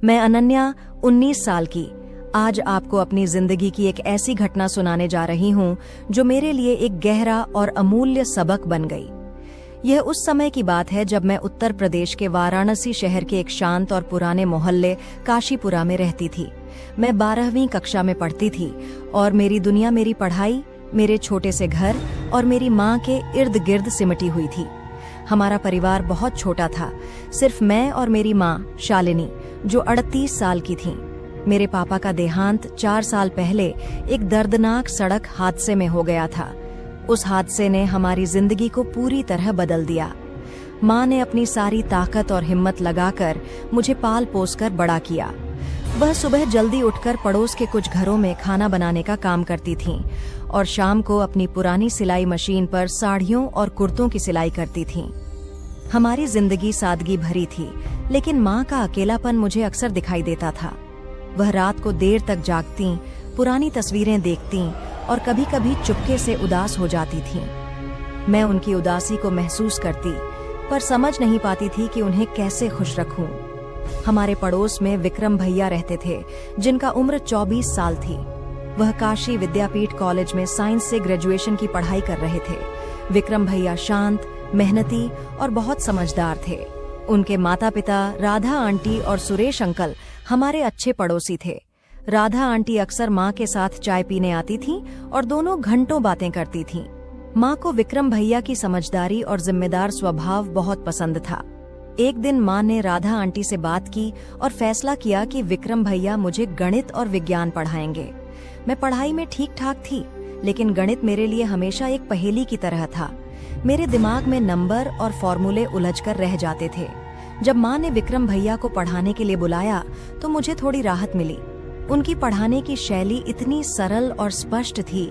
मैं अनन्या, 19 साल की, आज आपको अपनी जिंदगी की एक ऐसी घटना सुनाने जा रही हूँ जो मेरे लिए एक गहरा और अमूल्य सबक बन गई। यह उस समय की बात है जब मैं उत्तर प्रदेश के वाराणसी शहर के एक शांत और पुराने मोहल्ले काशीपुरा में रहती थी। मैं 12वीं कक्षा में पढ़ती थी और मेरी दुनिया मेरी पढ़ाई, मेरे छोटे से घर और मेरी माँ के इर्द गिर्द सिमटी हुई थी। हमारा परिवार बहुत छोटा था, सिर्फ मैं और मेरी माँ शालिनी, जो 38 साल की थीं। मेरे पापा का देहांत 4 साल पहले एक दर्दनाक सड़क हादसे में हो गया था। उस हादसे ने हमारी जिंदगी को पूरी तरह बदल दिया। माँ ने अपनी सारी ताकत और हिम्मत लगाकर मुझे पाल पोस कर बड़ा किया। वह सुबह जल्दी उठकर पड़ोस के कुछ घरों में खाना बनाने का काम करती थीं और शाम को अपनी पुरानी सिलाई मशीन पर साड़ियों और कुर्तों की सिलाई करती थीं। हमारी जिंदगी सादगी भरी थी, लेकिन माँ का अकेलापन मुझे अक्सर दिखाई देता था। वह रात को देर तक जागती, पुरानी तस्वीरें देखती और कभी-कभी चुपके से उदास हो जाती थीं। मैं उनकी उदासी को महसूस करती, पर समझ नहीं पाती थी कि उन्हें कैसे खुश रखूं। हमारे पड़ोस में विक्रम भैया रहते थे, जिनका उम्र 24 साल थी। वह काशी विद्यापीठ कॉलेज में साइंस से ग्रेजुएशन की पढ़ाई कर रहे थे। विक्रम भैया शांत, मेहनती और बहुत समझदार थे। उनके माता पिता राधा आंटी और सुरेश अंकल हमारे अच्छे पड़ोसी थे। राधा आंटी अक्सर माँ के साथ चाय पीने आती थीं और दोनों घंटों बातें करती थीं। माँ को विक्रम भैया की समझदारी और जिम्मेदार स्वभाव बहुत पसंद था। एक दिन माँ ने राधा आंटी से बात की और फैसला किया कि विक्रम भैया मुझे गणित और विज्ञान पढ़ाएंगे। मैं पढ़ाई में ठीक ठाक थी, लेकिन गणित मेरे लिए हमेशा एक पहेली की तरह था। मेरे दिमाग में नंबर और फॉर्मूले उलझकर रह जाते थे। जब माँ ने विक्रम भैया को पढ़ाने के लिए बुलाया तो मुझे थोड़ी राहत मिली। उनकी पढ़ाने की शैली इतनी सरल और स्पष्ट थी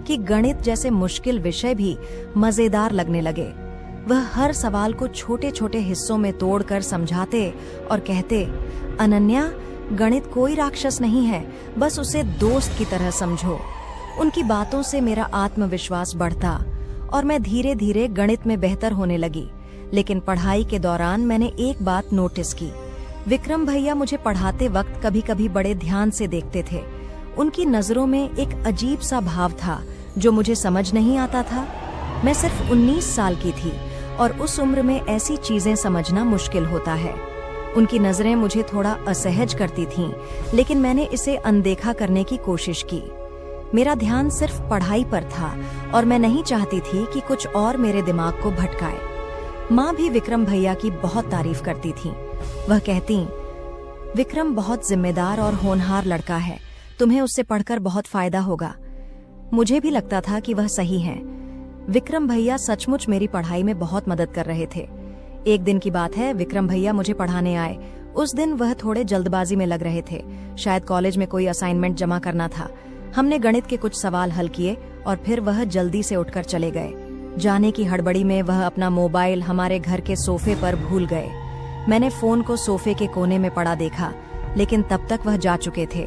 कि गणित जैसे मुश्किल विषय भी मजेदार लगने लगे। वह हर सवाल को छोटे छोटे हिस्सों में तोड़कर समझाते और कहते, अनन्या, गणित कोई राक्षस नहीं है, बस उसे दोस्त की तरह समझो। उनकी बातों से मेरा आत्मविश्वास बढ़ता और मैं धीरे धीरे गणित में बेहतर होने लगी। लेकिन पढ़ाई के दौरान मैंने एक बात नोटिस की। विक्रम भैया मुझे पढ़ाते वक्त कभी कभी बड़े ध्यान से देखते थे। उनकी नजरों में एक अजीब सा भाव था जो मुझे समझ नहीं आता था। मैं सिर्फ 19 साल की थी और उस उम्र में ऐसी चीजें समझना मुश्किल होता है। उनकी नजरें मुझे थोड़ा असहज करती थीं, लेकिन मैंने इसे अनदेखा करने की कोशिश की। मेरा ध्यान सिर्फ पढ़ाई पर था और मैं नहीं चाहती थी कि कुछ और मेरे दिमाग को भटकाए। माँ भी विक्रम भैया की बहुत तारीफ करती थी। वह कहती, विक्रम बहुत जिम्मेदार और होनहार लड़का है, तुम्हें उससे पढ़कर बहुत फायदा होगा। मुझे भी लगता था कि वह सही है। विक्रम भैया सचमुच मेरी पढ़ाई में बहुत मदद कर रहे थे। एक दिन की बात है, विक्रम भैया मुझे पढ़ाने आए। उस दिन वह थोड़े जल्दबाजी में लग रहे थे, शायद कॉलेज में कोई असाइनमेंट जमा करना था। हमने गणित के कुछ सवाल हल किए और फिर वह जल्दी से उठकर चले गए। जाने की हड़बड़ी में वह अपना मोबाइल हमारे घर के सोफे पर भूल गए। मैंने फोन को सोफे के कोने में पड़ा देखा, लेकिन तब तक वह जा चुके थे।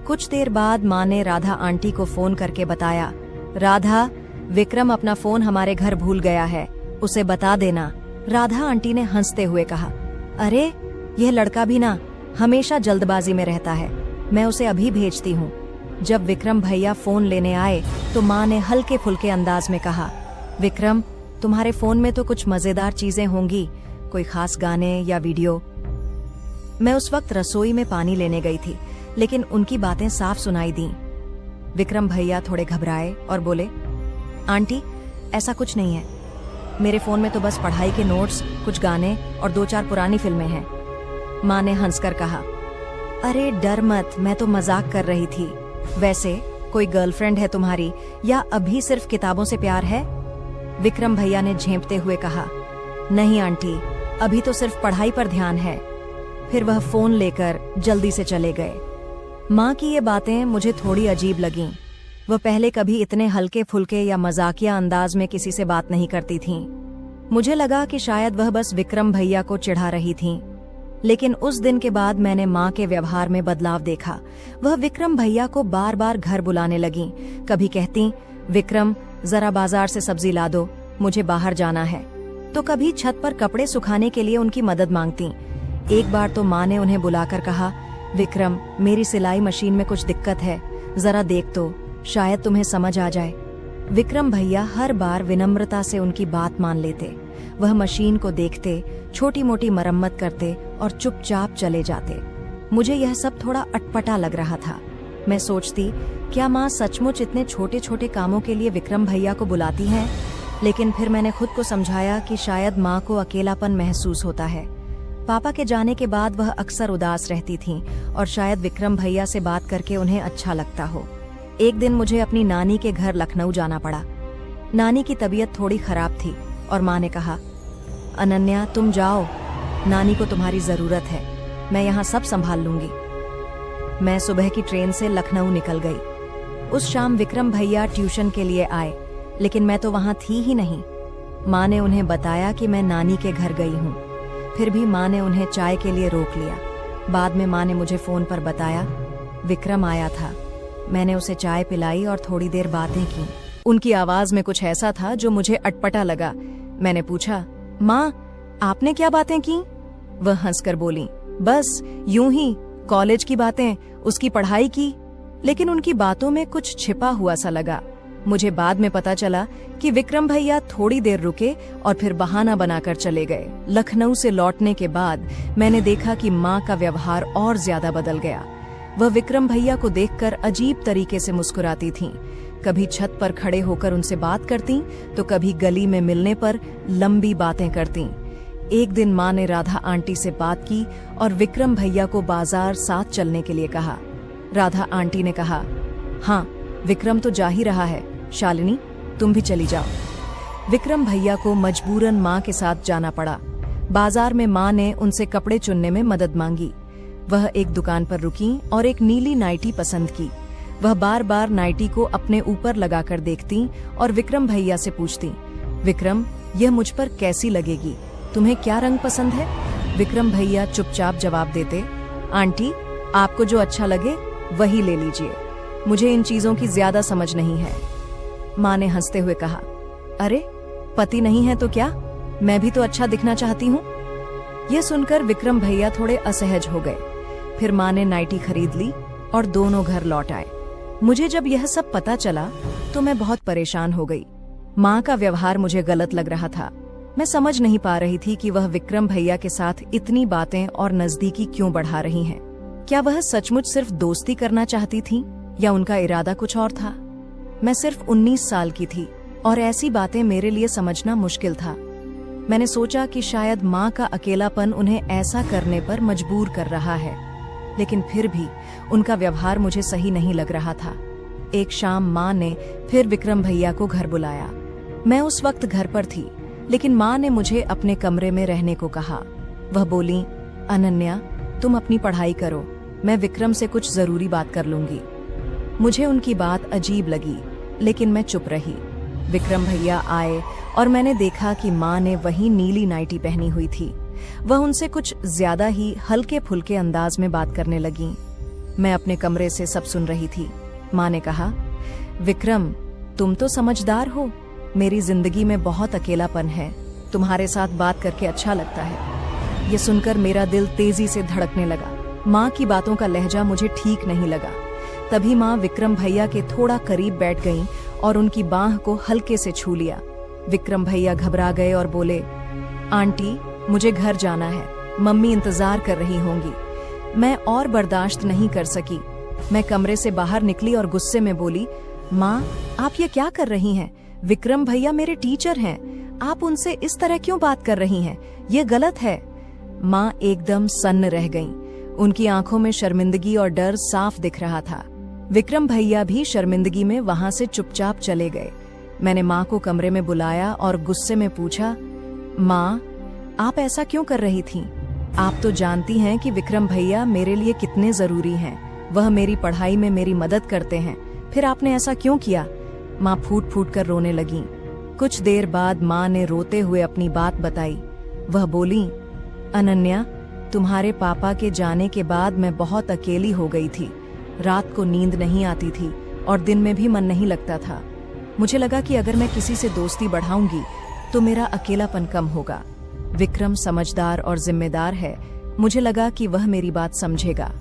कुछ देर बाद माँ ने राधा आंटी को फोन करके बताया, राधा, विक्रम अपना फोन हमारे घर भूल गया है, उसे बता देना। राधा आंटी ने हंसते हुए कहा, अरे, यह लड़का भी ना हमेशा जल्दबाजी में रहता है, मैं उसे अभी भेजती हूँ। जब विक्रम भैया फोन लेने आए तो माँ ने हल्के फुल्के अंदाज में कहा, विक्रम, तुम्हारे फोन में तो कुछ मजेदार चीजें होंगी, कोई खास गाने या वीडियो। मैं उस वक्त रसोई में पानी लेने गई थी, लेकिन उनकी बातें साफ सुनाई दी। विक्रम भैया थोड़े घबराए और बोले, आंटी, ऐसा कुछ नहीं है, मेरे फोन में तो बस पढ़ाई के नोट्स, कुछ गाने और 2-4 पुरानी फिल्में हैं। माँ ने हंसकर कहा, अरे डर मत, मैं तो मजाक कर रही थी। वैसे कोई गर्लफ्रेंड है तुम्हारी या अभी सिर्फ किताबों से प्यार है? विक्रम भैया ने झेंपते हुए कहा, नहीं आंटी, अभी तो सिर्फ पढ़ाई पर ध्यान है। फिर वह फोन लेकर जल्दी से चले गए। माँ की ये बातें मुझे थोड़ी अजीब लगीं। वह पहले कभी इतने हल्के फुल्के या मजाकिया अंदाज में किसी से बात नहीं करती थीं। मुझे लगा कि शायद वह बस विक्रम भैया को चिढ़ा रही थीं। लेकिन उस दिन के बाद मैंने माँ के व्यवहार में बदलाव देखा। वह विक्रम भैया को बार बार घर बुलाने लगीं। कभी कहती, विक्रम, जरा बाजार से सब्जी ला दो, मुझे बाहर जाना है। तो कभी छत पर कपड़े सुखाने के लिए उनकी मदद मांगती। एक बार तो माँ ने उन्हें बुलाकर कहा, विक्रम, मेरी सिलाई मशीन में कुछ दिक्कत है, जरा देख तो, शायद तुम्हें समझ आ जाए। विक्रम भैया हर बार विनम्रता से उनकी बात मान लेते। वह मशीन को देखते, छोटी मोटी मरम्मत करते और चुपचाप चले जाते। मुझे यह सब थोड़ा अटपटा लग रहा था। मैं सोचती, क्या माँ सचमुच इतने छोटे छोटे कामों के लिए विक्रम भैया को बुलाती हैं? लेकिन फिर मैंने खुद को समझाया कि शायद माँ को अकेलापन महसूस होता है। पापा के जाने के बाद वह अक्सर उदास रहती थीं और शायद विक्रम भैया से बात करके उन्हें अच्छा लगता हो। एक दिन मुझे अपनी नानी के घर लखनऊ जाना पड़ा। नानी की तबीयत थोड़ी खराब थी और माँ ने कहा, अनन्या तुम जाओ, नानी को तुम्हारी जरूरत है, मैं यहाँ सब संभाल लूंगी। मैं सुबह की ट्रेन से लखनऊ निकल गई। उस शाम विक्रम भैया ट्यूशन के लिए आए, लेकिन मैं तो वहाँ थी ही नहीं। माँ ने उन्हें बताया कि मैं नानी के घर गई हूँ। फिर भी माँ ने उन्हें चाय के लिए रोक लिया। बाद में माँ ने मुझे फोन पर बताया, विक्रम आया था। मैंने उसे चाय पिलाई और थोड़ी देर बातें की। उनकी आवाज में कुछ ऐसा था जो मुझे अटपटा लगा। मैंने पूछा, माँ आपने क्या बातें की? वह हंसकर बोली, बस यूं ही, कॉलेज की बातें, उसकी पढ़ाई की। लेकिन उनकी बातों में कुछ छिपा हुआ सा लगा। मुझे बाद में पता चला कि विक्रम भैया थोड़ी देर रुके और फिर बहाना बनाकर चले गए। लखनऊ से लौटने के बाद मैंने देखा कि माँ का व्यवहार और ज्यादा बदल गया। वह विक्रम भैया को देखकर अजीब तरीके से मुस्कुराती थीं। कभी छत पर खड़े होकर उनसे बात करती, तो कभी गली में मिलने पर लंबी बातें करती। एक दिन माँ ने राधा आंटी से बात की और विक्रम भैया को बाजार साथ चलने के लिए कहा। राधा आंटी ने कहा, हाँ विक्रम तो जा ही रहा है, शालिनी तुम भी चली जाओ। विक्रम भैया को मजबूरन माँ के साथ जाना पड़ा। बाजार में माँ ने उनसे कपड़े चुनने में मदद मांगी। वह एक दुकान पर रुकी और एक नीली नाइटी पसंद की। वह बार बार नाइटी को अपने ऊपर लगाकर देखती और विक्रम भैया से पूछती, विक्रम यह मुझ पर कैसी लगेगी, तुम्हें क्या रंग पसंद है? विक्रम भैया चुपचाप जवाब देते, आंटी आपको जो अच्छा लगे वही ले लीजिए, मुझे इन चीजों की ज्यादा समझ नहीं है। माँ ने हंसते हुए कहा, अरे पति नहीं है तो क्या, मैं भी तो अच्छा दिखना चाहती हूँ। यह सुनकर विक्रम भैया थोड़े असहज हो गए। फिर माँ ने नाइटी खरीद ली और दोनों घर लौट आए। मुझे जब यह सब पता चला तो मैं बहुत परेशान हो गई। माँ का व्यवहार मुझे गलत लग रहा था। मैं समझ नहीं पा रही थी कि वह विक्रम भैया के साथ इतनी बातें और नजदीकी क्यों बढ़ा रही हैं। क्या वह सचमुच सिर्फ दोस्ती करना चाहती थी या उनका इरादा कुछ और था? मैं सिर्फ 19 साल की थी और ऐसी बातें मेरे लिए समझना मुश्किल था। मैंने सोचा कि शायद माँ का अकेलापन उन्हें ऐसा करने पर मजबूर कर रहा है, लेकिन फिर भी उनका व्यवहार मुझे सही नहीं लग रहा था। एक शाम माँ ने फिर विक्रम भैया को घर बुलाया। मैं उस वक्त घर पर थी, लेकिन माँ ने मुझे अपने कमरे में रहने को कहा। वह बोली, अनन्या तुम अपनी पढ़ाई करो, मैं विक्रम से कुछ जरूरी बात कर लूंगी। मुझे उनकी बात अजीब लगी, लेकिन मैं चुप रही। विक्रम भैया आए और मैंने देखा कि माँ ने वही नीली नाइटी पहनी हुई थी। वह उनसे कुछ ज्यादा ही हल्के फुल्के अंदाज में बात करने लगी। मैं अपने कमरे से सब सुन रही थी। माँ ने कहा, विक्रम तुम तो समझदार हो, मेरी जिंदगी में बहुत अकेलापन है, तुम्हारे साथ बात करके अच्छा लगता है। ये सुनकर मेरा दिल तेजी से धड़कने लगा। माँ की बातों का लहजा मुझे ठीक नहीं लगा। तभी माँ विक्रम भैया के थोड़ा करीब बैठ गईं और उनकी बाह को हल्के से छू लिया। विक्रम भैया घबरा गए और बोले, आंटी मुझे घर जाना है, मम्मी इंतजार कर रही होंगी। मैं और बर्दाश्त नहीं कर सकी। मैं कमरे से बाहर निकली और गुस्से में बोली, माँ आप ये क्या कर रही हैं? विक्रम भैया मेरे टीचर हैं, आप उनसे इस तरह क्यों बात कर रही हैं? ये गलत है। माँ एकदम सन्न रह गईं। उनकी आंखों में शर्मिंदगी और डर साफ दिख रहा था। विक्रम भैया भी शर्मिंदगी में वहां से चुपचाप चले गए। मैंने माँ को कमरे में बुलाया और गुस्से में पूछा, माँ आप ऐसा क्यों कर रही थीं? आप तो जानती हैं कि विक्रम भैया मेरे लिए कितने जरूरी हैं। वह मेरी पढ़ाई में मेरी मदद करते हैं, फिर आपने ऐसा क्यों किया? माँ फूट फूट कर रोने लगी। कुछ देर बाद माँ ने रोते हुए अपनी बात बताई। वह बोली, अनन्या तुम्हारे पापा के जाने के बाद मैं बहुत अकेली हो गई थी। रात को नींद नहीं आती थी और दिन में भी मन नहीं लगता था। मुझे लगा कि अगर मैं किसी से दोस्ती बढ़ाऊंगी तो मेरा अकेलापन कम होगा। विक्रम समझदार और जिम्मेदार है, मुझे लगा कि वह मेरी बात समझेगा।